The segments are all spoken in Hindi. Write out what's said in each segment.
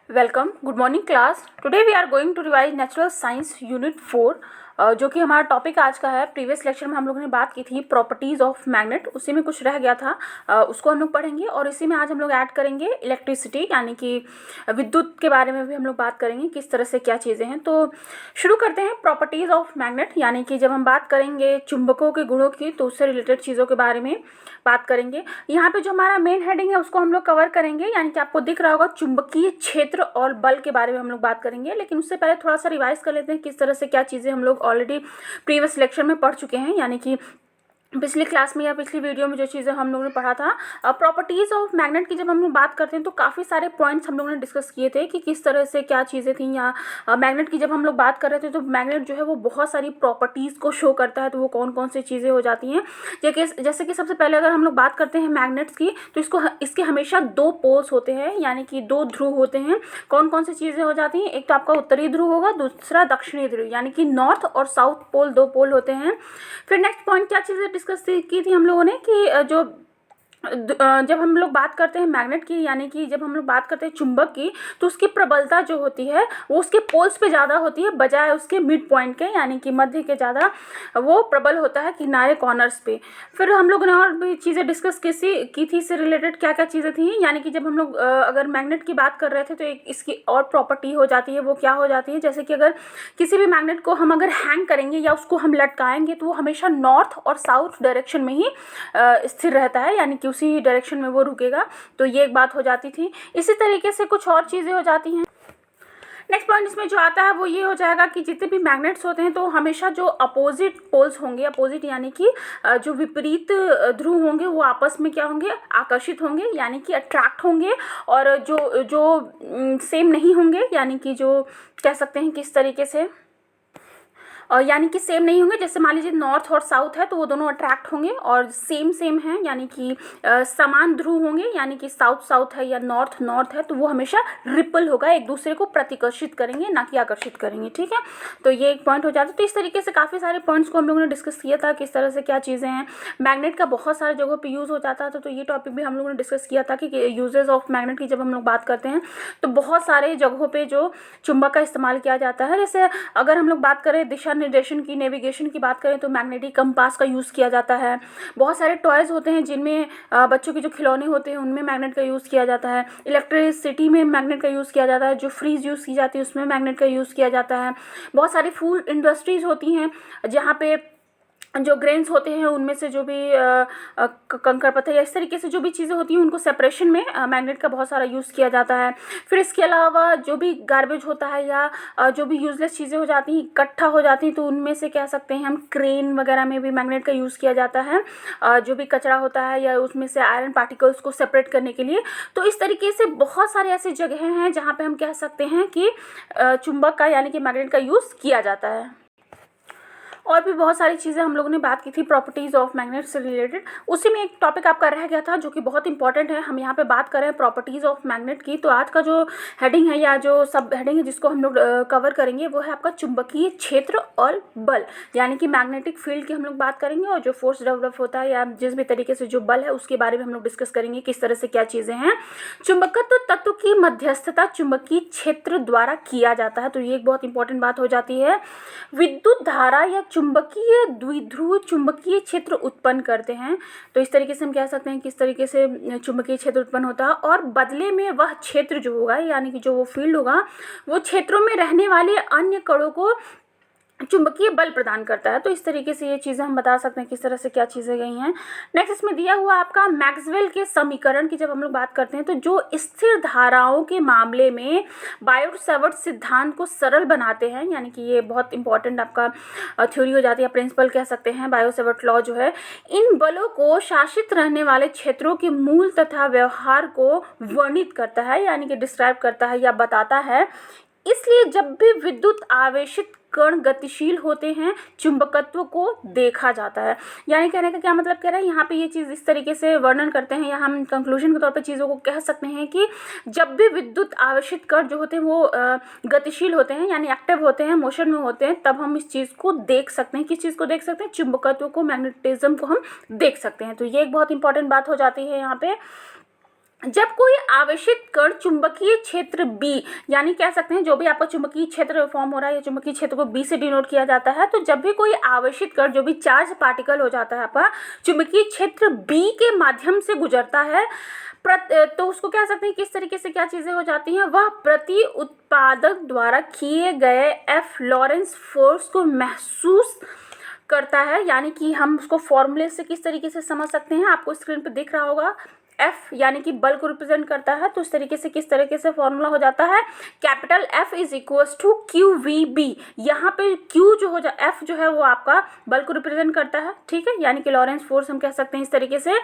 Welcome, good morning class. Today we are going to revise natural science unit 4, जो कि हमारा टॉपिक आज का है। प्रीवियस लेक्चर में हम लोगों ने बात की थी प्रॉपर्टीज़ ऑफ मैग्नेट, उसी में कुछ रह गया था, उसको हम लोग पढ़ेंगे। और इसी में आज हम लोग ऐड करेंगे इलेक्ट्रिसिटी, यानी कि विद्युत के बारे में भी हम लोग बात करेंगे, किस तरह से क्या चीज़ें हैं। तो शुरू करते हैं प्रॉपर्टीज़ ऑफ मैग्नेट, यानी कि जब हम बात करेंगे चुंबकों के गुणों की तो उससे रिलेटेड चीज़ों के बारे में बात करेंगे। यहाँ पे जो हमारा मेन हेडिंग है उसको हम लोग कवर करेंगे, यानी कि आपको दिख रहा होगा चुंबकीय क्षेत्र और बल के बारे में हम लोग बात करेंगे। लेकिन उससे पहले थोड़ा सा रिवाइज कर लेते हैं किस तरह से क्या चीज़ें हम लोग ऑलरेडी प्रीवियस लेक्चर में पढ़ चुके हैं, यानी कि पिछली क्लास में या पिछली वीडियो में जो चीज़ें हम लोगों ने पढ़ा था। प्रॉपर्टीज़ ऑफ मैग्नेट की जब हम लोग बात करते हैं तो काफ़ी सारे पॉइंट्स हम लोगों ने डिस्कस किए थे कि किस तरह से क्या चीज़ें थी। या मैग्नेट की जब हम लोग बात कर रहे थे तो मैग्नेट जो है वो बहुत सारी प्रॉपर्टीज़ को शो करता है। तो वो कौन कौन सी चीज़ें हो जाती हैं, जैसे कि सबसे पहले अगर हम लोग बात करते हैं मैग्नेट्स की तो इसके हमेशा दो पोल्स होते हैं, यानी कि दो ध्रुव होते हैं। कौन कौन सी चीज़ें हो जाती हैं, एक तो आपका उत्तरी ध्रुव होगा, दूसरा दक्षिणी ध्रुव, यानी कि नॉर्थ और साउथ पोल, दो पोल होते हैं। फिर नेक्स्ट पॉइंट क्या चीज़ें डिस्कस की थी हम लोगों ने कि जब हम लोग बात करते हैं मैग्नेट की, यानी कि जब हम लोग बात करते हैं चुंबक की, तो उसकी प्रबलता जो होती है वो उसके पोल्स पे ज़्यादा होती है बजाय उसके मिड पॉइंट के, यानी कि मध्य के ज़्यादा वो प्रबल होता है किनारे कॉर्नर्स पे। फिर हम लोगों ने और भी चीज़ें डिस्कस की थी, इससे रिलेटेड क्या क्या चीज़ें थी, यानी कि जब हम लोग अगर मैग्नेट की बात कर रहे थे तो एक इसकी और प्रॉपर्टी हो जाती है। वो क्या हो जाती है, जैसे कि अगर किसी भी मैग्नेट को हम अगर हैंग करेंगे या उसको हम लटकाएंगे तो वो हमेशा नॉर्थ और साउथ डायरेक्शन में ही स्थिर रहता है, यानी कि उसी डायरेक्शन में वो रुकेगा। तो ये एक बात हो जाती थी। इसी तरीके से कुछ और चीज़ें हो जाती हैं। नेक्स्ट पॉइंट इसमें जो आता है वो ये हो जाएगा कि जितने भी मैग्नेट्स होते हैं तो हमेशा जो अपोजिट पोल्स होंगे, अपोजिट यानी कि जो विपरीत ध्रुव होंगे वो आपस में क्या होंगे, आकर्षित होंगे, यानी कि अट्रैक्ट होंगे। और जो सेम नहीं होंगे, यानी कि जो कह सकते हैं किस तरीके से, यानी कि सेम नहीं होंगे। जैसे मान लीजिए नॉर्थ और साउथ है तो वो दोनों अट्रैक्ट होंगे और सेम हैं, यानी कि समान ध्रुव होंगे, यानी कि साउथ है या नॉर्थ है तो वो हमेशा रिपल होगा, एक दूसरे को प्रतिकर्षित करेंगे ना कि आकर्षित करेंगे। ठीक है, तो ये एक पॉइंट हो जाता है। तो इस तरीके से काफ़ी सारे पॉइंट्स को हम लोगों ने डिस्कस किया था, किस तरह से क्या चीज़ें हैं। मैग्नेट का बहुत सारे जगहों पर यूज़ हो जाता था, तो ये टॉपिक भी हम लोगों ने डिस्कस किया था कि यूजेज ऑफ मैग्नेट की जब हम लोग बात करते हैं तो बहुत सारे जगहों पर जो चुंबक का इस्तेमाल किया जाता है। जैसे अगर हम लोग बात करें दिशा निर्देशन की, नेविगेशन की बात करें तो मैग्नेटिक कंपास का यूज़ किया जाता है। बहुत सारे टॉयज़ होते हैं जिनमें बच्चों के जो खिलौने होते हैं उनमें मैग्नेट का यूज़ किया जाता है। इलेक्ट्रिसिटी में मैग्नेट का यूज़ किया जाता है। जो फ्रीज यूज़ की जाती है उसमें मैग्नेट का यूज़ किया जाता है। बहुत सारी फूड इंडस्ट्रीज़ होती हैं जहाँ पे जो ग्रेन्स होते हैं उनमें से जो भी कंकड़ पत्थर या इस तरीके से जो भी चीज़ें होती हैं उनको सेपरेशन में मैग्नेट का बहुत सारा यूज़ किया जाता है। फिर इसके अलावा जो भी गार्बेज होता है या जो भी यूजलेस चीज़ें हो जाती हैं, इकट्ठा हो जाती हैं, तो उनमें से कह सकते हैं हम क्रेन वगैरह में भी मैग्नेट का यूज़ किया जाता है, जो भी कचरा होता है या उसमें से आयरन पार्टिकल्स को सेपरेट करने के लिए। तो इस तरीके से बहुत सारे ऐसी जगह हैं जहाँ पर हम कह सकते हैं कि चुंबक का यानी कि मैग्नेट का यूज़ किया जाता है। और भी बहुत सारी चीज़ें हम लोगों ने बात की थी प्रॉपर्टीज़ ऑफ मैग्नेट से रिलेटेड। उसी में एक टॉपिक आपका रह गया था जो कि बहुत इंपॉर्टेंट है। हम यहाँ पे बात करें प्रॉपर्टीज़ ऑफ मैग्नेट की, तो आज का जो हेडिंग है या जो सब हेडिंग है जिसको हम लोग कवर करेंगे वो है आपका चुंबकीय क्षेत्र और बल, यानी कि मैग्नेटिक फील्ड की हम लोग बात करेंगे और जो फोर्स डेवलप होता है या जिस भी तरीके से जो बल है उसके बारे में हम लोग डिस्कस करेंगे, किस तरह से क्या चीज़ें हैं। चुंबकत्व तत्व की मध्यस्थता चुंबकीय क्षेत्र द्वारा किया जाता है, तो ये एक बहुत इंपॉर्टेंट बात हो जाती है। विद्युत धारा या चुंबकीय द्विध्रुव चुंबकीय क्षेत्र उत्पन्न करते हैं, तो इस तरीके से हम कह सकते हैं किस तरीके से चुंबकीय क्षेत्र उत्पन्न होता है। और बदले में वह क्षेत्र जो होगा, यानी कि जो वो फील्ड होगा, वो क्षेत्रों में रहने वाले अन्य कणों को चुंबकीय बल प्रदान करता है। तो इस तरीके से ये चीज़ें हम बता सकते हैं किस तरह से क्या चीज़ें गई हैं। नेक्स्ट इसमें दिया हुआ आपका मैक्सवेल के समीकरण की जब हम लोग बात करते हैं तो जो स्थिर धाराओं के मामले में बायो-सैवर्ट सिद्धांत को सरल बनाते हैं, यानी कि ये बहुत इंपॉर्टेंट आपका थ्योरी हो जाती है, प्रिंसिपल कह सकते हैं। बायो-सैवर्ट लॉ जो है इन बलों को शासित रहने वाले क्षेत्रों के मूल तथा व्यवहार को वर्णित करता है, यानी कि डिस्क्राइब करता है या बताता है। इसलिए जब भी विद्युत आवेशित कण गतिशील होते हैं चुंबकत्व को देखा जाता है। यानी कहने का क्या मतलब कह रहे हैं, यहाँ पे ये चीज़ इस तरीके से वर्णन करते हैं या हम कंक्लूजन के तौर पे चीज़ों को कह सकते हैं कि जब भी विद्युत आवेशित कण जो होते हैं वो गतिशील होते हैं, यानी एक्टिव होते हैं, मोशन में होते हैं, तब हम इस चीज़ को देख सकते हैं। किस चीज़ को देख सकते हैं, चुंबकत्व को, मैग्नेटिज्म को हम देख सकते हैं। तो ये एक बहुत इंपॉर्टेंट बात हो जाती है यहाँ पे। जब कोई आवेशित कण चुंबकीय क्षेत्र B, यानी कह सकते हैं जो भी आपका चुंबकीय क्षेत्र फॉर्म हो रहा है या चुंबकीय क्षेत्र को B से डिनोट किया जाता है, तो जब भी कोई आवेशित कण जो भी चार्ज पार्टिकल हो जाता है आपका चुंबकीय क्षेत्र B के माध्यम से गुजरता है, तो उसको कह सकते हैं किस तरीके से क्या चीज़ें हो जाती हैं, वह प्रति उत्पादक द्वारा किए गए F लॉरेंस फोर्स को महसूस करता है। यानी कि हम उसको फॉर्मूले से किस तरीके से समझ सकते हैं, आपको स्क्रीन पे दिख रहा होगा, F यानी कि बल को रिप्रेजेंट करता है, तो इस तरीके से किस तरीके से फॉर्मूला हो जाता है, capital F is equals to QVB। यहाँ पे Q जो हो F जो है वो आपका बल को रिप्रेजेंट करता है, ठीक है, यानी कि लॉरेंस फोर्स हम कह सकते हैं इस तरीके से,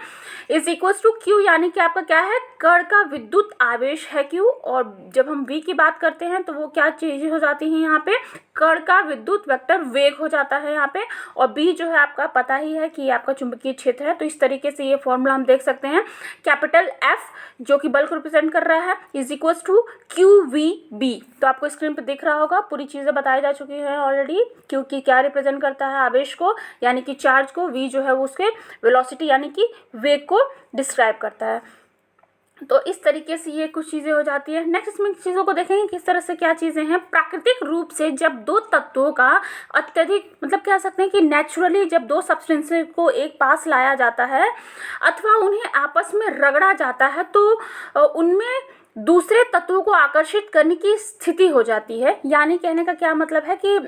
इज इक्वल्स टू Q, यानी कि आपका क्या है, कण का विद्युत आवेश है Q। और जब हम V की बात करते हैं तो वो क्या चीज़ें हो जाती हैं, यहाँ पे कण का विद्युत वेक्टर वेग हो जाता है यहाँ पे, और B जो है आपका पता ही है कि ये आपका चुंबकीय क्षेत्र है। तो इस तरीके से ये फॉर्मूला हम देख सकते हैं, कैपिटल F जो कि बल को रिप्रेजेंट कर रहा है इज इक्वल्स टू QVB। तो आपको स्क्रीन पे दिख रहा होगा, पूरी चीज़ें बताई जा चुकी हैं ऑलरेडी। Q की क्या रिप्रेजेंट करता है, आवेश को यानी कि चार्ज को, V जो है वो उसके वेलोसिटी यानी कि वेग को डिस्क्राइब करता है। तो इस तरीके से ये कुछ चीज़ें हो जाती है। नेक्स्ट इसमें चीज़ों को देखेंगे किस तरह से क्या चीज़ें हैं। प्राकृतिक रूप से जब दो तत्वों का अत्यधिक, मतलब कह सकते हैं कि नेचुरली जब दो सब्सटेंसेस को एक पास लाया जाता है अथवा उन्हें आपस में रगड़ा जाता है, तो उनमें दूसरे तत्वों को आकर्षित करने की स्थिति हो जाती है। यानी कहने का क्या मतलब है कि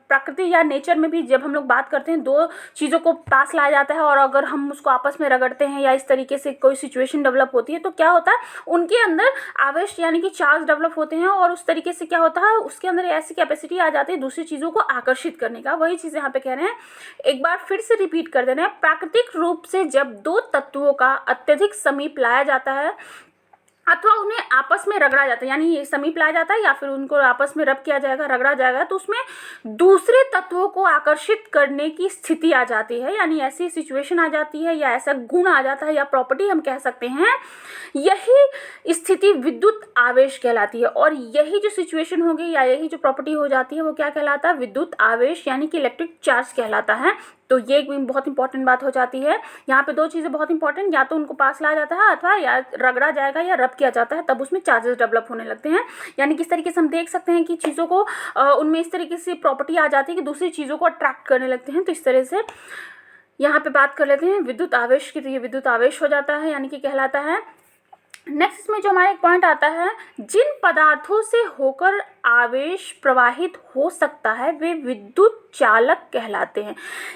प्रकृति या नेचर में भी जब हम लोग बात करते हैं, दो चीज़ों को पास लाया जाता है और अगर हम उसको आपस में रगड़ते हैं या इस तरीके से कोई सिचुएशन डेवलप होती है, तो क्या होता है, उनके अंदर आवेश यानी कि चार्ज डेवलप होते हैं और उस तरीके से क्या होता है, उसके अंदर ऐसी कैपेसिटी आ जाती है दूसरी चीज़ों को आकर्षित करने का। वही चीज़ यहाँ पे कह रहे हैं, एक बार फिर से रिपीट कर दे रहे हैं, प्राकृतिक रूप से जब दो तत्वों का अत्यधिक समीप लाया जाता है अथवा उन्हें आपस में रगड़ा जाता है, यानी ये समीप लाया जाता है या फिर उनको आपस में रब किया जाएगा, रगड़ा जाएगा, तो उसमें दूसरे तत्वों को आकर्षित करने की स्थिति आ जाती है, यानी ऐसी सिचुएशन आ जाती है या ऐसा गुण आ जाता है या प्रॉपर्टी हम कह सकते हैं। यही स्थिति विद्युत आवेश कहलाती है और यही जो सिचुएशन होगी या यही जो प्रॉपर्टी हो जाती है वो क्या कहलाता है, विद्युत आवेश यानी कि इलेक्ट्रिक चार्ज कहलाता है। तो ये एक बहुत इंपॉर्टेंट बात हो जाती है। यहाँ पे दो चीज़ें बहुत इंपॉर्टेंट, या तो उनको पास लाया जाता है अथवा या रगड़ा जाएगा या रब किया जाता है, तब उसमें चार्जेस डेवलप होने लगते हैं। यानी किस तरीके से हम देख सकते हैं कि चीज़ों को उनमें इस तरीके से प्रॉपर्टी आ जाती है कि दूसरी चीज़ों को अट्रैक्ट करने लगते हैं। तो इस तरह से यहाँ पे बात कर लेते हैं विद्युत आवेश की, तो ये विद्युत आवेश हो जाता है यानी कि कहलाता है। नेक्स्ट इसमें जो हमारा एक पॉइंट आता है, जिन पदार्थों से होकर आवेश प्रवाहित हो सकता है वे विद्युत चालक कहलाते हैं।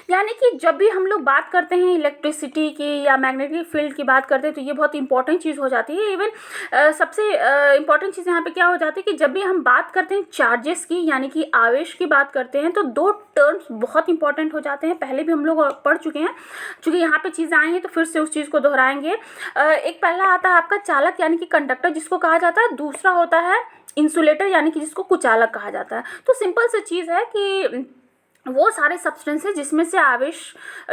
यानी कि जब भी हम लोग बात करते हैं इलेक्ट्रिसिटी की या मैग्नेटिक फील्ड की बात करते हैं, तो ये बहुत इंपॉर्टेंट चीज़ हो जाती है। इवन सबसे इंपॉर्टेंट चीज़ यहाँ पे क्या हो जाती है कि जब भी हम बात करते हैं चार्जेस की यानी कि आवेश की बात करते हैं, तो दो टर्म्स बहुत इंपॉर्टेंट हो जाते हैं। पहले भी हम लोग पढ़ चुके हैं, चूँकि यहाँ पे चीज़ें आई हैं तो फिर से उस चीज़ को दोहराएंगे। एक पहला आता है आपका चालक यानी कि कंडक्टर जिसको कहा जाता है, दूसरा होता है इंसुलेटर यानी कि जिसको कुचालक कहा जाता है। तो सिंपल सी चीज़ है कि वो सारे सब्सटेंस है जिसमें से आवेश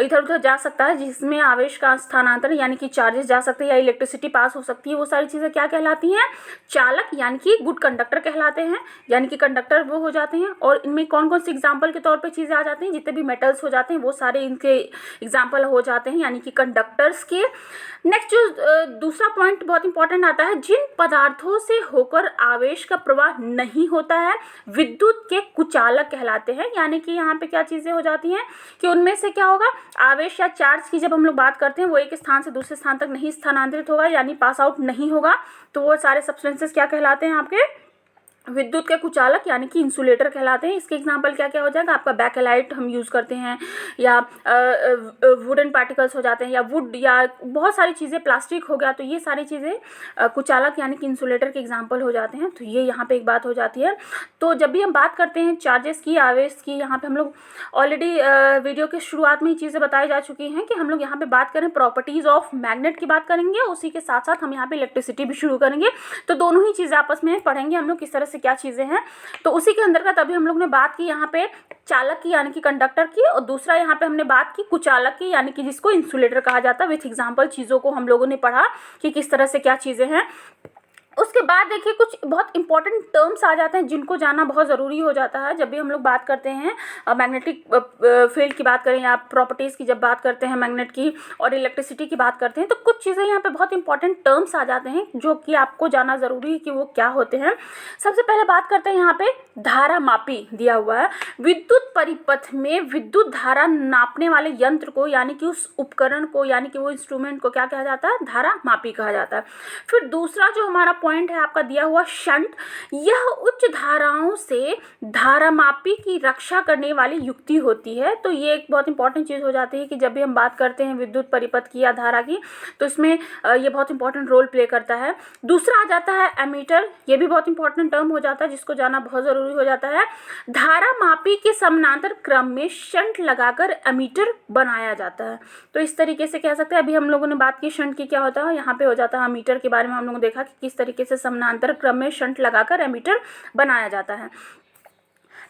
इधर उधर जा सकता है, जिसमें आवेश का स्थानांतरण यानी कि चार्जेस जा सकते हैं या इलेक्ट्रिसिटी पास हो सकती है, वो सारी चीज़ें क्या कहलाती हैं, चालक यानी कि गुड कंडक्टर कहलाते हैं। यानी कि कंडक्टर वो हो जाते हैं। और इनमें कौन कौन से एग्जाम्पल के तौर पे चीज़ें आ जाती हैं, जितने भी मेटल्स हो जाते हैं वो सारे इनके एग्जाम्पल हो जाते हैं यानी कि कंडक्टर्स के। नेक्स्ट जो दूसरा पॉइंट बहुत इंपॉर्टेंट आता है, जिन पदार्थों से होकर आवेश का प्रवाह नहीं होता है विद्युत के कुचालक कहलाते हैं। यानी कि यहाँ पे क्या चीज़ें हो जाती हैं कि उनमें से क्या होगा, आवेश या चार्ज की जब हम लोग बात करते हैं वो एक स्थान से दूसरे स्थान तक नहीं स्थानांतरित होगा यानी पास आउट नहीं होगा, तो वो सारे सब्सटेंसेस क्या कहलाते हैं, आपके विद्युत के कुचालक यानी कि इंसुलेटर कहलाते हैं। इसके एग्जांपल क्या क्या हो जाएगा, आपका बैकेलाइट हम यूज़ करते हैं, या वुडन पार्टिकल्स हो जाते हैं, या वुड, या बहुत सारी चीज़ें, प्लास्टिक हो गया, तो ये सारी चीज़ें कुचालक यानी कि इंसुलेटर के एग्जांपल हो जाते हैं। तो ये यहाँ पे एक बात हो जाती है। तो जब भी हम बात करते हैं चार्जेस की, आवेश की, यहाँ पे हम लोग ऑलरेडी वीडियो के शुरुआत में ही चीज़ें बताई जा चुकी हैं कि हम लोग यहाँ पे बात करें प्रॉपर्टीज़ ऑफ मैग्नेट की बात करेंगे, उसी के साथ साथ हम यहाँ पे इलेक्ट्रिसिटी भी शुरू करेंगे। तो दोनों ही चीज़ें आपस में पढ़ेंगे हम लोग किस तरह से क्या चीज़ें हैं। तो उसी के अंदर का तभी हम लोग ने बात की यहाँ पे चालक की यानी कि कंडक्टर की, और दूसरा यहाँ पे हमने बात की कुचालक की यानी कि जिसको इंसुलेटर कहा जाता है। विथ एग्जांपल चीज़ों को हम लोगों ने पढ़ा कि किस तरह से क्या चीज़ें हैं। उसके बाद देखिए कुछ बहुत इंपॉर्टेंट टर्म्स आ जाते हैं जिनको जानना बहुत ज़रूरी हो जाता है जब भी हम लोग बात करते हैं मैग्नेटिक फील्ड की बात करें या प्रॉपर्टीज़ की जब बात करते हैं मैग्नेट की और इलेक्ट्रिसिटी की बात करते हैं, तो कुछ चीज़ें यहाँ पे बहुत इंपॉर्टेंट टर्म्स आ जाते हैं जो कि आपको जानना ज़रूरी है कि वो क्या होते हैं। सबसे पहले बात करते हैं यहाँ पे धारा मापी दिया हुआ है। विद्युत परिपथ में विद्युत धारा नापने वाले यंत्र को यानी कि उस उपकरण को यानी कि वो इंस्ट्रूमेंट को क्या कहा जाता है, धारा मापी कहा जाता है। फिर दूसरा जो हमारा पॉइंट है आपका दिया हुआ शंट, यह उच्च धाराओं से धारामापी की रक्षा करने वाली युक्ति होती है। तो ये एक बहुत इंपॉर्टेंट चीज़ हो जाती है कि जब भी हम बात करते हैं विद्युत परिपथ की या धारा की, तो इसमें ये बहुत इंपॉर्टेंट रोल प्ले करता है। दूसरा आ जाता है एमीटर, ये भी बहुत इंपॉर्टेंट टर्म हो जाता है जिसको जानना बहुत ज़रूरी हो जाता है। धारामापी के समानांतर क्रम में शंट लगाकर एमीटर बनाया जाता है। तो इस तरीके से कह सकते हैं, अभी हम लोगों ने बात की शंट की क्या होता है, यहाँ पे हो जाता है एमीटर के बारे में हम लोगों ने देखा कि किस तरीके से समानांतर क्रम में शंट लगाकर एमीटर बनाया जाता है।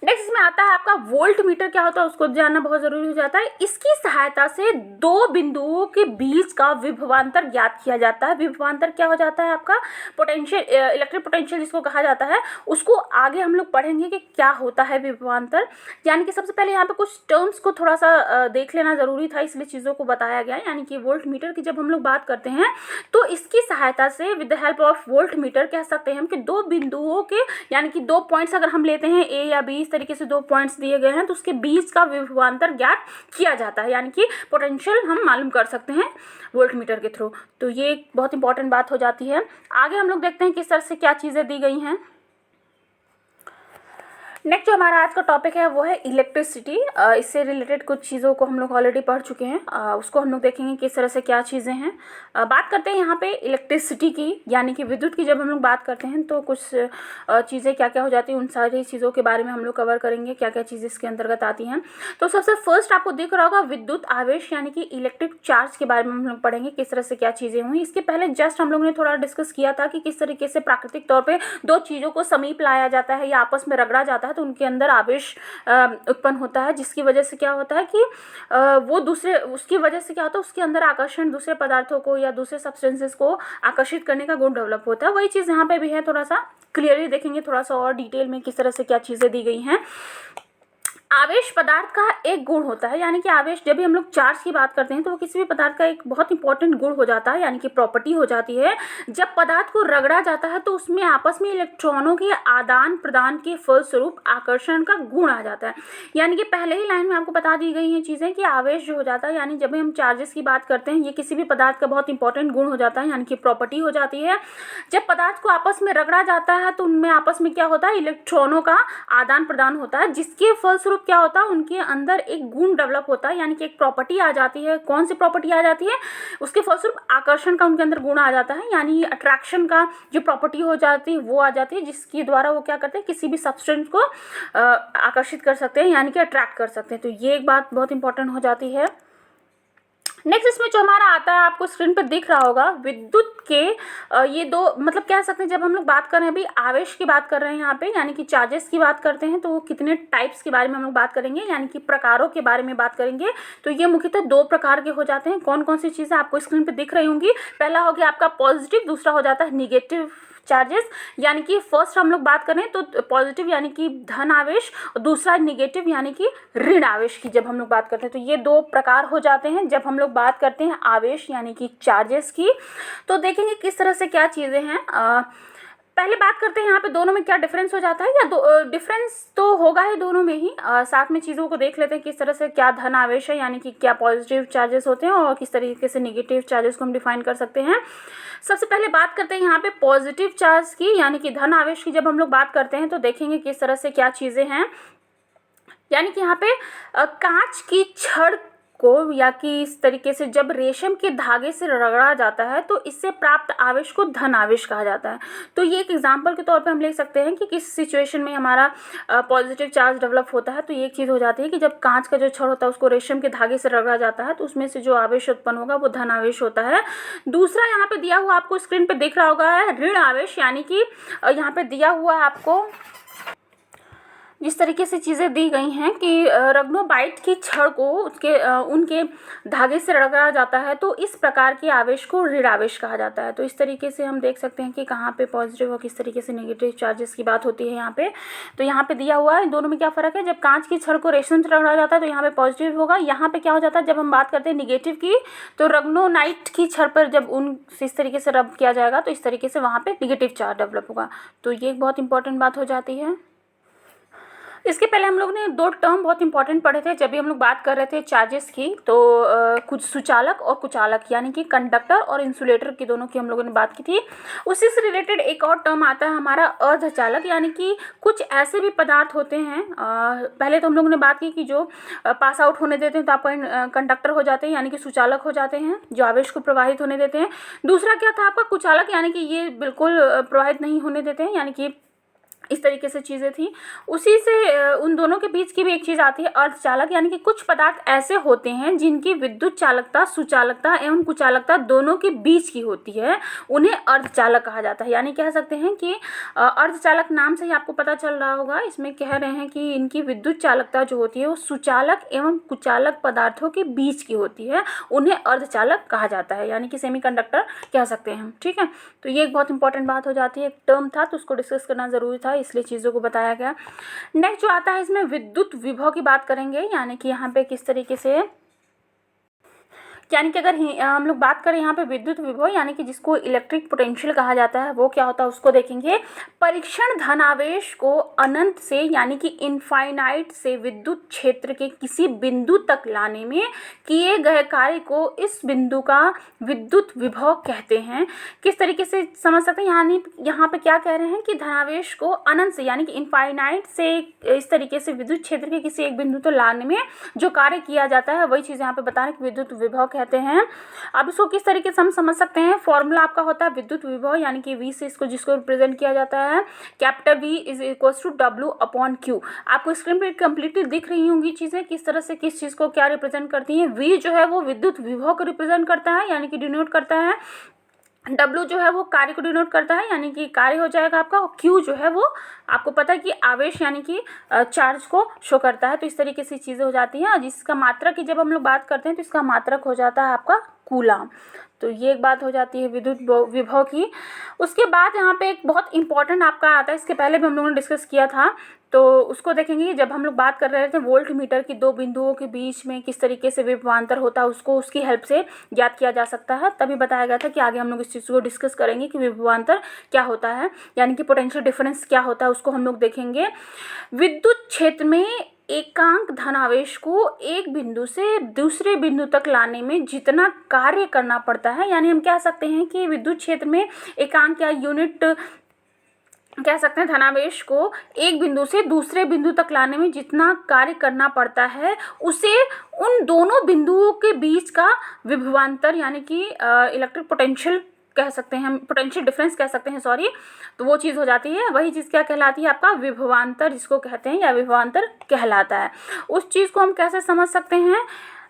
नेक्स्ट इसमें आता है आपका वोल्ट मीटर, क्या होता है उसको जानना बहुत जरूरी हो जाता है। इसकी सहायता से दो बिंदुओं के बीच का विभवांतर ज्ञात किया जाता है। विभवांतर क्या हो जाता है आपका, पोटेंशियल, इलेक्ट्रिक पोटेंशियल जिसको कहा जाता है, उसको आगे हम लोग पढ़ेंगे कि क्या होता है विभवांतर। यानी कि सबसे पहले यहाँ पे कुछ टर्म्स को थोड़ा सा देख लेना जरूरी था, इसलिए चीज़ों को बताया गया। यानी कि वोल्ट मीटर की जब हम लोग बात करते हैं तो इसकी सहायता से with the help of volt meter कह सकते हैं हम कि दो बिंदुओं के यानी कि 2 पॉइंट्स अगर हम लेते हैं ए या बी, इस तरीके से 2 पॉइंट्स दिए गए हैं, तो उसके बीच का विभवांतर ज्ञात किया जाता है। यानी कि पोटेंशियल हम मालूम कर सकते हैं वोल्ट मीटर के थ्रू। तो ये एक बहुत इंपॉर्टेंट बात हो जाती है। आगे हम लोग देखते हैं किस तरह से क्या चीज़ें दी गई हैं। नेक्स्ट जो हमारा आज का टॉपिक है वो है इलेक्ट्रिसिटी। इससे रिलेटेड कुछ चीज़ों को हम लोग ऑलरेडी पढ़ चुके हैं, उसको हम लोग देखेंगे किस तरह से क्या चीज़ें हैं। बात करते हैं यहाँ पे इलेक्ट्रिसिटी की, यानी कि विद्युत की। जब हम लोग बात करते हैं तो कुछ चीज़ें क्या क्या हो जाती हैं, उन सारी चीज़ों के बारे में हम लोग कवर करेंगे, क्या क्या चीज़ें इसके अंतर्गत आती हैं। तो सबसे फर्स्ट आपको दिख रहा होगा विद्युत आवेश यानी कि इलेक्ट्रिक चार्ज के बारे में हम लोग पढ़ेंगे, किस तरह से क्या चीज़ें हुई। इसके पहले जस्ट हम लोग ने थोड़ा डिस्कस किया था कि किस तरीके से प्राकृतिक तौर पर दो चीज़ों को समीप लाया जाता है या आपस में रगड़ा जाता है तो उनके अंदर आवेश उत्पन्न होता है, जिसकी वजह से क्या होता है कि वो दूसरे, उसकी वजह से क्या होता है, उसके अंदर आकर्षण दूसरे पदार्थों को या दूसरे सब्सटेंसेस को आकर्षित करने का गुण डेवलप होता है। वही चीज़ यहाँ पे भी है, थोड़ा सा क्लियरली देखेंगे, थोड़ा सा और डिटेल में किस तरह से क्या चीज़ें दी गई हैं। आवेश पदार्थ का एक गुण होता है, यानी कि आवेश, जब भी हम लोग चार्ज की बात करते हैं तो वो किसी भी पदार्थ का एक बहुत इंपॉर्टेंट गुण हो जाता है, यानी कि प्रॉपर्टी हो जाती है। जब पदार्थ को रगड़ा जाता है तो उसमें आपस में इलेक्ट्रॉनों के आदान प्रदान के फलस्वरूप आकर्षण का गुण आ जाता है। यानी कि पहले ही लाइन में आपको बता दी गई हैं चीज़ें कि आवेश जो हो जाता है, यानी जब भी हम चार्जेस की बात करते हैं, ये किसी भी पदार्थ का बहुत इंपॉर्टेंट गुण हो जाता है, यानी कि प्रॉपर्टी हो जाती है। जब पदार्थ को आपस में रगड़ा जाता है तो उनमें आपस में क्या होता है, इलेक्ट्रॉनों का आदान प्रदान होता है, जिसके फलस्वरूप क्या होता है, उनके अंदर एक गुण डेवलप होता है, यानी कि एक प्रॉपर्टी आ जाती है। कौन सी प्रॉपर्टी आ जाती है, उसके फलस्वरूप आकर्षण का उनके अंदर गुण आ जाता है, यानी अट्रैक्शन का जो प्रॉपर्टी हो जाती है वो आ जाती है, जिसके द्वारा वो क्या करते हैं, किसी भी सब्सटेंस को आकर्षित कर सकते हैं, यानी कि अट्रैक्ट कर सकते हैं। तो ये एक बात बहुत इंपॉर्टेंट हो जाती है। नेक्स्ट इसमें जो हमारा आता है, आपको स्क्रीन पर दिख रहा होगा, विद्युत के ये दो, मतलब कह सकते हैं, जब हम लोग बात कर रहे हैं अभी आवेश की बात कर रहे हैं यहाँ पे, यानी कि चार्जेस की बात करते हैं, तो वो कितने टाइप्स के बारे में हम लोग बात करेंगे, यानी कि प्रकारों के बारे में बात करेंगे। तो ये मुख्यतः 2 प्रकार के हो जाते हैं। कौन कौन सी चीज़ें आपको स्क्रीन पर दिख रही होंगी, पहला हो गया आपका पॉजिटिव, दूसरा हो जाता है निगेटिव चार्जेस। यानी कि फर्स्ट हम लोग बात करें तो पॉजिटिव यानी कि धन आवेश, और दूसरा निगेटिव यानी कि ऋण आवेश की जब हम लोग बात करते हैं, तो ये 2 प्रकार हो जाते हैं जब हम लोग बात करते हैं आवेश यानी कि चार्जेस की। तो देखेंगे किस तरह से क्या चीज़ें हैं। पहले बात करते हैं यहाँ पे दोनों में क्या डिफरेंस हो जाता है, या डिफरेंस तो होगा ही दोनों में ही। साथ में चीज़ों को देख लेते हैं किस तरह से क्या धन आवेश है, यानी कि क्या पॉजिटिव चार्जेस होते हैं, और किस तरीके से निगेटिव चार्जेस को हम डिफाइन कर सकते हैं। सबसे पहले बात करते हैं यहाँ पे पॉजिटिव चार्ज की, यानी कि धन आवेश की जब हम लोग बात करते हैं तो देखेंगे किस तरह से क्या चीज़ें हैं। यानी कि यहाँ पे कांच की छड़ को, या कि इस तरीके से जब रेशम के धागे से रगड़ा जाता है तो इससे प्राप्त आवेश को धन आवेश कहा जाता है। तो ये एक एग्जांपल के तौर पे हम ले सकते हैं कि किस सिचुएशन में हमारा पॉजिटिव चार्ज डेवलप होता है। तो ये एक चीज़ हो जाती है कि जब कांच का जो छड़ होता है उसको रेशम के धागे से रगड़ा जाता है तो उसमें से जो आवेश उत्पन्न होगा वो धन आवेश होता है। दूसरा यहाँ पे दिया हुआ आपको स्क्रीन पर दिख रहा होगा है ऋण आवेश, यानी कि यहाँ पे दिया हुआ है आपको जिस तरीके से चीज़ें दी गई हैं कि रग्नोबाइट की छड़ को उसके उनके धागे से रगड़ा जाता है तो इस प्रकार के आवेश को ऋण आवेश कहा जाता है। तो इस तरीके से हम देख सकते हैं कि कहाँ पे पॉजिटिव और किस तरीके से नेगेटिव चार्जेस की बात होती है यहाँ पे। तो यहाँ पे दिया हुआ है दोनों में क्या फ़र्क है। जब कांच की छड़ को रेशम से रगड़ा जाता है तो यहाँ पे पॉजिटिव होगा। यहाँ पे क्या हो जाता है, जब हम बात करते हैं निगेटिव की, तो रग्नोनाइट की छड़ पर जब उन इस तरीके से रब किया जाएगा तो इस तरीके से वहाँ पे निगेटिव चार्ज डेवलप होगा। तो ये एक बहुत इंपॉर्टेंट बात हो जाती है। इसके पहले हम लोग ने दो टर्म बहुत इंपॉर्टेंट पढ़े थे जब भी हम लोग बात कर रहे थे चार्जेस की। तो कुछ सुचालक और कुचालक यानी कि कंडक्टर और इंसुलेटर की दोनों की हम लोगों ने बात की थी। उसी से रिलेटेड एक और टर्म आता है हमारा अर्धचालक, यानी कि कुछ ऐसे भी पदार्थ होते हैं। पहले तो हम लोगों ने बात की कि जो पास आउट होने देते हैं तो आपका कंडक्टर हो जाते हैं यानी कि सुचालक हो जाते हैं, जो आवेश को प्रवाहित होने देते हैं। दूसरा क्या था आपका कुचालक, यानी कि ये बिल्कुल प्रवाहित नहीं होने देते हैं, यानी कि इस तरीके से चीज़ें थी। उसी से उन दोनों के बीच की भी एक चीज़ आती है अर्धचालक, यानी कि कुछ पदार्थ ऐसे होते हैं जिनकी विद्युत चालकता सुचालकता एवं कुचालकता दोनों के बीच की होती है, उन्हें अर्धचालक कहा जाता है। यानी कह सकते हैं कि अर्धचालक नाम से ही आपको पता चल रहा होगा, इसमें कह रहे हैं कि इनकी विद्युत चालकता जो होती है वो सुचालक एवं कुचालक पदार्थों के बीच की होती है, उन्हें अर्धचालक कहा जाता है, यानी कि सेमीकंडक्टर कह सकते हैं हम। ठीक है, तो ये एक बहुत इंपॉर्टेंट बात हो जाती है। एक टर्म था तो उसको डिस्कस करना ज़रूरी था, इसलिए चीज़ों को बताया गया। नेक्स्ट जो आता है इसमें विद्युत विभव की बात करेंगे, यानी कि यहाँ पे किस तरीके से, यानी कि अगर हम लोग बात करें यहाँ पे विद्युत विभव यानी कि जिसको इलेक्ट्रिक पोटेंशियल कहा जाता है, वो क्या होता है उसको देखेंगे। परीक्षण धनावेश को अनंत से यानी कि इनफाइनाइट से विद्युत क्षेत्र के किसी बिंदु तक लाने में किए गए कार्य को इस बिंदु का विद्युत विभव कहते हैं। किस तरीके से समझ सकते हैं, यानी यहाँ पे क्या कह रहे हैं कि धनावेश को अनंत से यानी कि इनफाइनाइट से इस तरीके से विद्युत क्षेत्र के किसी एक बिंदु तक लाने में जो कार्य किया जाता है वही चीज़ यहाँ पे बता रहे हैं कि विद्युत विभव कहते हैं। अब इसको किस तरीके से हम समझ सकते हैं, फॉर्मूला आपका होता है विद्युत विभव यानी कि V से इसको जिसको रिप्रेजेंट किया जाता है capital V is equals to W/Q। आपको स्क्रीन पर कंप्लीटली दिख रही होंगी चीज़ें किस तरह से किस चीज़ को क्या रिप्रेजेंट करती हैं। V जो है वो विद्युत विभव को रिप्रेजेंट करता है यानी कि डिनोट करता है। W जो है वो कार्य को डिनोट करता है यानी कि कार्य हो जाएगा आपका, और Q जो है वो आपको पता है कि आवेश यानी कि चार्ज को शो करता है। तो इस तरीके से चीज़ें हो जाती हैं। जिसका मात्रक की जब हम लोग बात करते हैं तो इसका मात्रक हो जाता है आपका कूलाम। तो ये एक बात हो जाती है विद्युत विभव की। उसके बाद यहाँ पे एक बहुत इंपॉर्टेंट आपका आता है, इसके पहले भी हम लोगों ने डिस्कस किया था तो उसको देखेंगे। जब हम लोग बात कर रहे थे वोल्ट मीटर की दो बिंदुओं के बीच में किस तरीके से विभवांतर होता है उसको उसकी हेल्प से ज्ञात किया जा सकता है, तभी बताया गया था कि आगे हम लोग इस चीज़ को डिस्कस करेंगे कि विभवांतर क्या होता है यानी कि पोटेंशियल डिफरेंस क्या होता है, उसको हम लोग देखेंगे। विद्युत क्षेत्र में एकांक धनावेश को एक बिंदु से दूसरे बिंदु तक लाने में जितना कार्य करना पड़ता है, यानी हम कह सकते हैं कि विद्युत क्षेत्र में एकांक या यूनिट कह सकते हैं धनावेश को एक बिंदु से दूसरे बिंदु तक लाने में जितना कार्य करना पड़ता है उसे उन दोनों बिंदुओं के बीच का विभवांतर यानी कि इलेक्ट्रिक पोटेंशियल कह सकते हैं, हम पोटेंशियल डिफरेंस कह सकते हैं, सॉरी। तो वो चीज़ हो जाती है, वही चीज़ क्या कहलाती है आपका विभवांतर जिसको कहते हैं या विभवांतर कहलाता है। उस चीज़ को हम कैसे समझ सकते हैं,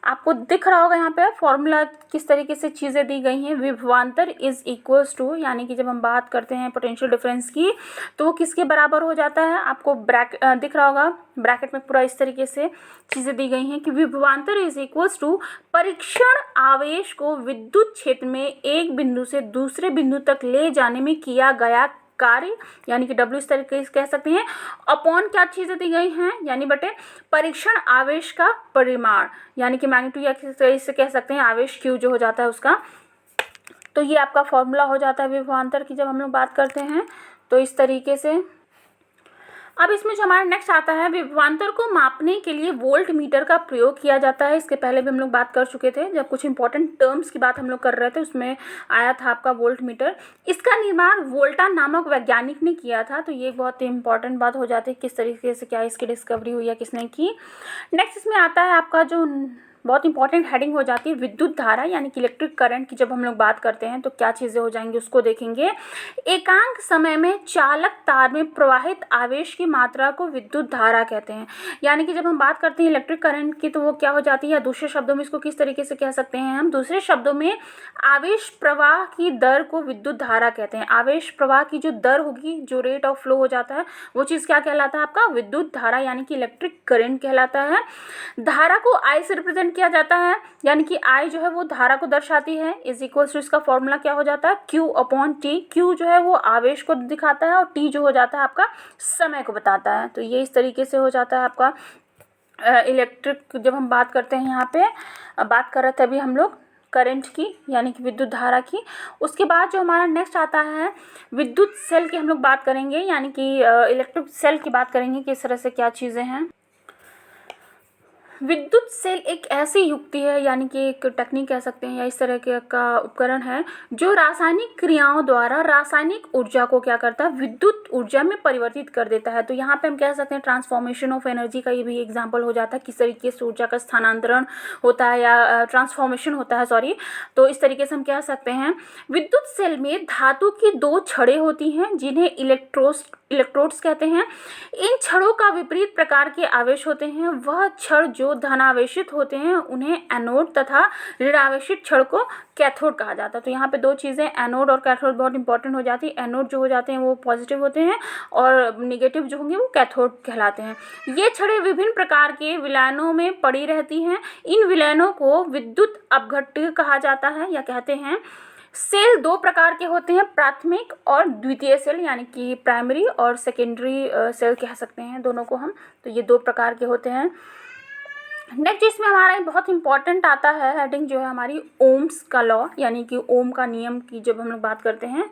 आपको दिख रहा होगा यहाँ पे फॉर्मूला किस तरीके से चीज़ें दी गई हैं। विभवांतर इज इक्वल्स टू यानी कि जब हम बात करते हैं पोटेंशियल डिफरेंस की तो वो किसके बराबर हो जाता है, आपको दिख रहा होगा ब्रैकेट में पूरा इस तरीके से चीज़ें दी गई हैं कि विभवांतर इज इक्वल्स टू परीक्षण आवेश को विद्युत क्षेत्र में एक बिंदु से दूसरे बिंदु तक ले जाने में किया गया कार्य यानी कि W इस तरीके से कह सकते हैं, अपॉन क्या चीज़ें दी गई हैं यानी बटे परीक्षण आवेश का परिमाण यानी कि मैग्नीट्यूड या इससे कह सकते हैं आवेश Q जो हो जाता है उसका। तो ये आपका फॉर्मूला हो जाता है विभवांतर की जब हम लोग बात करते हैं तो इस तरीके से। अब इसमें जो हमारा नेक्स्ट आता है विभवांतर को मापने के लिए वोल्ट मीटर का प्रयोग किया जाता है। इसके पहले भी हम लोग बात कर चुके थे जब कुछ इंपॉर्टेंट टर्म्स की बात हम लोग कर रहे थे, उसमें आया था आपका वोल्ट मीटर। इसका निर्माण वोल्टा नामक वैज्ञानिक ने किया था। तो ये बहुत ही इंपॉर्टेंट बात हो जाती है किस तरीके से क्या इसकी डिस्कवरी हुई या किसने की। नेक्स्ट इसमें आता है आपका जो बहुत इंपॉर्टेंट हेडिंग हो जाती है विद्युत धारा यानी कि इलेक्ट्रिक करंट की। जब हम लोग बात करते हैं तो क्या चीज़ें हो जाएंगी उसको देखेंगे। एकांक समय में चालक तार में प्रवाहित आवेश की मात्रा को विद्युत धारा कहते हैं। यानी कि जब हम बात करते हैं इलेक्ट्रिक करंट की तो वो क्या हो जाती है, या दूसरे शब्दों में इसको किस तरीके से कह सकते हैं हम, दूसरे शब्दों में आवेश प्रवाह की दर को विद्युत धारा कहते हैं। आवेश प्रवाह की जो दर होगी, जो रेट ऑफ फ्लो हो जाता है, वो चीज़ क्या कहलाता है आपका विद्युत धारा यानी कि इलेक्ट्रिक करंट कहलाता है। धारा को I से रिप्रेजेंट किया जाता है, यानी कि I जो है वो धारा को दर्शाती है, इज इक्वल टू इसका फॉर्मूला क्या हो जाता है Q/T। Q जो है वो आवेश को दिखाता है और T जो हो जाता है आपका समय को बताता है। तो ये इस तरीके से हो जाता है आपका इलेक्ट्रिक। जब हम बात करते हैं यहाँ पे बात कर रहे थे अभी हम लोग करंट की यानी कि विद्युत धारा की। उसके बाद जो हमारा नेक्स्ट आता है विद्युत सेल की हम लोग बात करेंगे, यानी कि इलेक्ट्रिक सेल की बात करेंगे किस तरह से क्या चीज़ें हैं। विद्युत सेल एक ऐसी युक्ति है यानी कि एक टेक्निक कह सकते हैं या इस तरह के का उपकरण है जो रासायनिक क्रियाओं द्वारा रासायनिक ऊर्जा को क्या करता है विद्युत ऊर्जा में परिवर्तित कर देता है। तो यहाँ पे हम कह सकते हैं ट्रांसफॉर्मेशन ऑफ एनर्जी का ये भी एग्जांपल हो जाता है, किस तरीके से ऊर्जा का स्थानांतरण होता है या ट्रांसफॉर्मेशन होता है, सॉरी। तो इस तरीके से हम कह सकते हैं विद्युत सेल में धातु की 2 छड़ें होती हैं जिन्हें इलेक्ट्रोड्स कहते हैं। इन छड़ों का विपरीत प्रकार के आवेश होते हैं। वह छड़ जो धनावेशित होते हैं उन्हें एनोड तथा ऋणावेशित छड़ को कैथोड कहा जाता है। तो यहाँ पे 2 चीज़ें एनोड और कैथोड बहुत इंपॉर्टेंट हो जाती है। एनोड जो हो जाते हैं वो पॉजिटिव होते हैं और निगेटिव जो होंगे वो कैथोड कहलाते हैं। ये छड़ें विभिन्न प्रकार के विलयनों में पड़ी रहती हैं। इन विलयनों को विद्युत अपघट्य कहा जाता है या कहते हैं। सेल 2 प्रकार के होते हैं, प्राथमिक और द्वितीय सेल, यानी कि प्राइमरी और सेकेंडरी सेल कह सकते हैं दोनों को हम। तो ये 2 प्रकार के होते हैं। नेक्स्ट इसमें हमारा बहुत इंपॉर्टेंट आता है हेडिंग जो है हमारी ओम्स का लॉ, यानी कि ओम का नियम की जब हम लोग बात करते हैं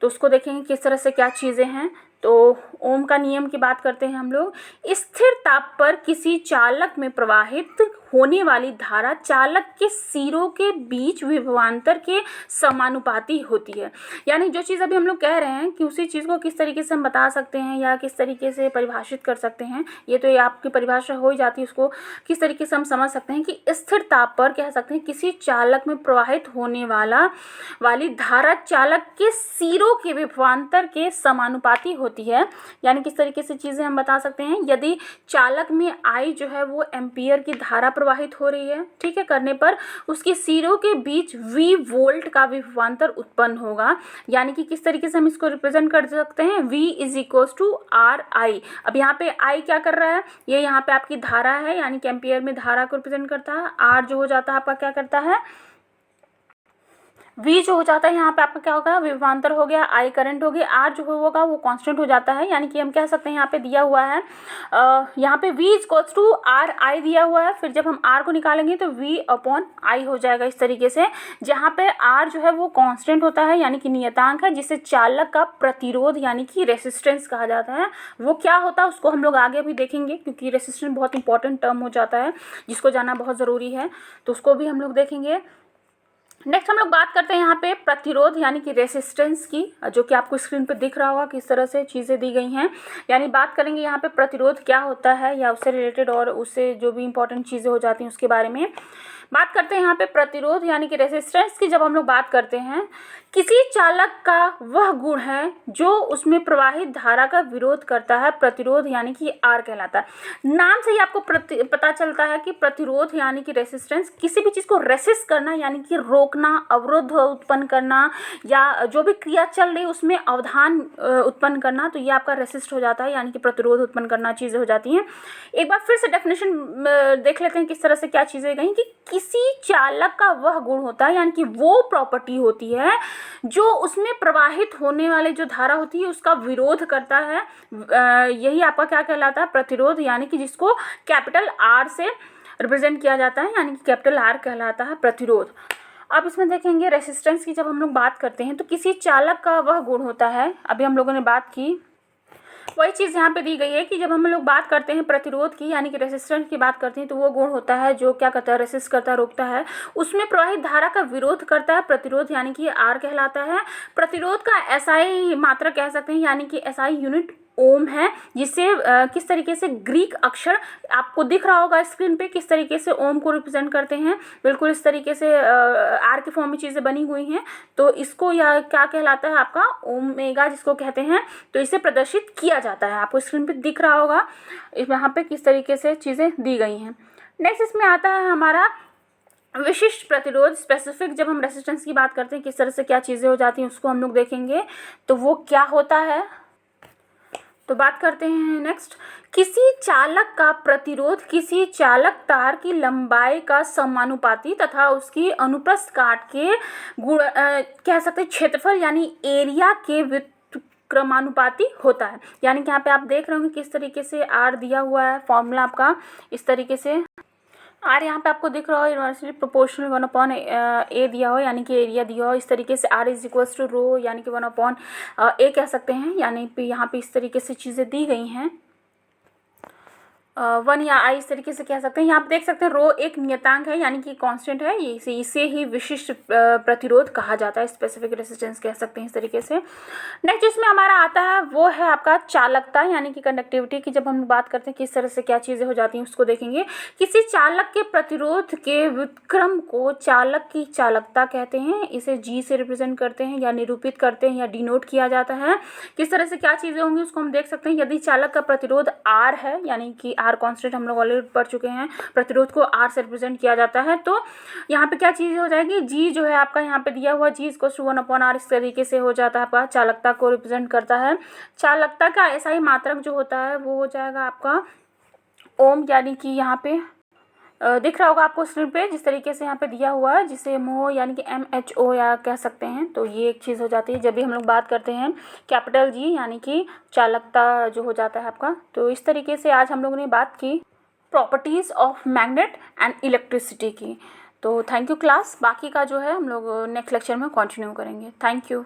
तो उसको देखेंगे किस तरह से क्या चीज़ें हैं। तो ओम का नियम की बात करते हैं हम लोग। स्थिर ताप पर किसी चालक में प्रवाहित होने वाली धारा चालक के सिरों के बीच विभवांतर के समानुपाती होती है। यानी जो चीज़ अभी हम लोग कह रहे हैं कि उसी चीज़ को किस तरीके से हम बता सकते हैं या किस तरीके से परिभाषित कर सकते हैं, ये तो ये आपकी परिभाषा हो ही जाती है। उसको किस तरीके से हम समझ सकते हैं कि स्थिर ताप पर कह सकते हैं किसी चालक में प्रवाहित होने वाली धारा चालक के सिरों के विभवांतर के समानुपाती होती है। यानी किस तरीके से चीज़ें हम बता सकते हैं, यदि चालक में I जो है वो एम्पियर की धारा प्रवाहित हो रही है, ठीक है, करने पर उसके सिरों के बीच V वोल्ट का विभवांतर उत्पन्न होगा। यानी कि किस तरीके से हम इसको रिप्रेजेंट कर सकते हैं, V is equals to RI। अब यहाँ पे I क्या कर रहा है, ये यहाँ पे आपकी धारा है, यानी कि एम्पियर में धारा को रिप्रेजेंट करता है। R जो हो जाता है आपका क्या करता है, V जो हो जाता है यहाँ पे आपका क्या होगा विभवांतर हो गया, I करंट हो गया, R जो होगा वो कांस्टेंट हो जाता है। यानी कि हम कह सकते हैं यहाँ पे दिया हुआ है यहाँ पे V इक्वल्स टू RI दिया हुआ है। फिर जब हम R को निकालेंगे तो V/I हो जाएगा इस तरीके से, जहाँ पे R जो है वो कांस्टेंट होता है यानी कि नियतांक है, जिसे चालक का प्रतिरोध यानी कि रेसिस्टेंस कहा जाता है। वो क्या होता है उसको हम लोग आगे भी देखेंगे, क्योंकि रेसिस्टेंस बहुत इंपॉर्टेंट टर्म हो जाता है जिसको जानना बहुत ज़रूरी है, तो उसको भी हम लोग देखेंगे। नेक्स्ट हम लोग बात करते हैं यहाँ पे प्रतिरोध यानी कि रेसिस्टेंस की, जो कि आपको स्क्रीन पे दिख रहा होगा किस तरह से चीज़ें दी गई हैं। यानी बात करेंगे यहाँ पे प्रतिरोध क्या होता है या उससे रिलेटेड और उससे जो भी इंपॉर्टेंट चीज़ें हो जाती हैं उसके बारे में बात करते हैं। यहाँ पे प्रतिरोध यानी कि रेसिस्टेंस की जब हम लोग बात करते हैं, किसी चालक का वह गुण है जो उसमें प्रवाहित धारा का विरोध करता है, प्रतिरोध यानी कि R कहलाता है। नाम से ही आपको पता चलता है कि प्रतिरोध यानी कि रेसिस्टेंस, किसी भी चीज़ को रेसिस्ट करना यानी कि रोकना, अवरोध उत्पन्न करना या जो भी क्रिया चल रही है उसमें अवधान उत्पन्न करना, तो ये आपका रेसिस्ट हो जाता है, यानी कि प्रतिरोध उत्पन्न करना चीज़ें हो जाती हैं। एक बार फिर से डेफिनेशन देख लेते हैं किस तरह से क्या चीज़ें गई कि किसी चालक का वह गुण होता है यानी कि वो प्रॉपर्टी होती है जो उसमें प्रवाहित होने वाले जो धारा होती है उसका विरोध करता है। यही आपका क्या कहलाता है प्रतिरोध, यानी कि जिसको कैपिटल R से रिप्रेजेंट किया जाता है, यानी कि कैपिटल R कहलाता है प्रतिरोध। अब इसमें देखेंगे रेसिस्टेंस की जब हम लोग बात करते हैं तो किसी चालक का वह गुण होता है, अभी हम लोगों ने बात की वही चीज़ यहाँ पे दी गई है कि जब हम लोग बात करते हैं प्रतिरोध की यानी कि रेसिस्टेंस की बात करते हैं तो वो गुण होता है जो क्या करता है, रेसिस्ट करता है, रोकता है, उसमें प्रवाहित धारा का विरोध करता है, प्रतिरोध यानी कि R कहलाता है। प्रतिरोध का SI मात्रा कह सकते हैं यानी कि SI यूनिट ओम है, जिसे किस तरीके से ग्रीक अक्षर आपको दिख रहा होगा स्क्रीन पे, किस तरीके से ओम को रिप्रेजेंट करते हैं। बिल्कुल इस तरीके से आर के फॉर्म में चीज़ें बनी हुई हैं। तो इसको यह क्या कहलाता है आपका ओमेगा जिसको कहते हैं। तो इसे प्रदर्शित किया जाता है, आपको स्क्रीन पे दिख रहा होगा यहाँ पे किस तरीके से चीज़ें दी गई हैं। नेक्स्ट इसमें आता है हमारा विशिष्ट प्रतिरोध, स्पेसिफिक। जब हम रेसिस्टेंस की बात करते हैं किस तरह से क्या चीज़ें हो जाती हैं उसको हम लोग देखेंगे, तो वो क्या होता है। तो बात करते हैं नेक्स्ट, किसी चालक का प्रतिरोध किसी चालक तार की लंबाई का समानुपाती तथा उसकी अनुप्रस्थ काट के कह सकते हैं क्षेत्रफल यानी एरिया के क्रमानुपाती होता है। यानी कि यहाँ पे आप देख रहे होंगे किस तरीके से आर दिया हुआ है, फॉर्मूला आपका इस तरीके से आर यहाँ पे आपको दिख रहा हो यूनिवर्सिटी प्रोपोर्शनल 1/a दिया हो, यानी कि एरिया दिया हो। इस तरीके से आर इज इक्वल्स टू रो यानी कि 1/a कह सकते हैं। यानी कि यहाँ पे इस तरीके से चीज़ें दी गई हैं, 1 या आई इस तरीके से कह सकते हैं। यहाँ आप देख सकते हैं रो एक नियतांक है यानी कि कांस्टेंट है, इसे ही विशिष्ट प्रतिरोध कहा जाता है, स्पेसिफिक रेजिस्टेंस कह सकते हैं इस तरीके से। नेक्स्ट इसमें हमारा आता है वो है आपका चालकता यानी कि कंडक्टिविटी की। जब हम बात करते हैं किस तरह से क्या चीज़ें हो जाती हैं उसको देखेंगे। किसी चालक के प्रतिरोध के व्युत्क्रम को चालक की चालकता कहते हैं, इसे जी से रिप्रेजेंट करते हैं या निरूपित करते हैं या डिनोट किया जाता है। किस तरह से क्या चीज़ें होंगी उसको हम देख सकते हैं। यदि चालक का प्रतिरोध आर है यानी कि आर कांस्टेंट हम लोग ऑलरेडी पढ़ चुके हैं, प्रतिरोध को आर से रिप्रेजेंट किया जाता है। तो यहाँ पे क्या चीज़ हो जाएगी, जी जो है आपका यहाँ पे दिया हुआ जी इसको 1/r इस तरीके से हो जाता है, आपका चालकता को रिप्रेजेंट करता है। चालकता का ऐसा ही मात्रक जो होता है वो हो जाएगा आपका ओम, यानी कि यहाँ पे दिख रहा होगा आपको स्क्रीन पे जिस तरीके से यहाँ पे दिया हुआ है, जिसे MO यानी कि MHO या कह सकते हैं। तो ये एक चीज़ हो जाती है जब भी हम लोग बात करते हैं कैपिटल जी यानी कि चालकता जो हो जाता है आपका। तो इस तरीके से आज हम लोगों ने बात की properties of magnet and electricity की। तो थैंक यू क्लास, बाकी का जो है हम लोग नेक्स्ट लेक्चर में कंटिन्यू करेंगे। Thank you.